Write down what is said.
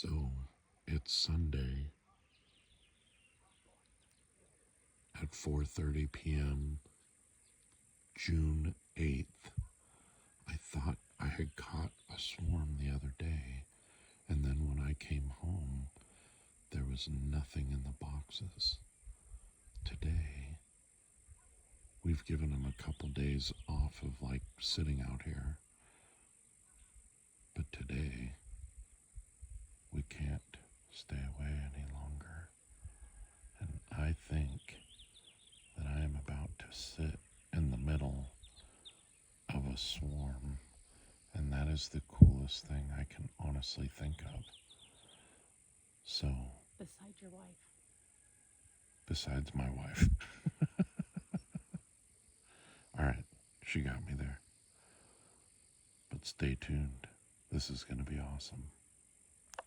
So it's Sunday at 4:30 p.m., June 8th. I thought I had caught a swarm the other day, and then when I came home, there was nothing in the boxes. Today, we've given them a couple days off of like sitting out here, but today, we can't stay away any longer. And I think that I am about to sit in the middle of a swarm, and that is the coolest thing I can honestly think of. So, Besides your wife. besides my wife. All right, she got me there. But stay tuned. This is going to be awesome.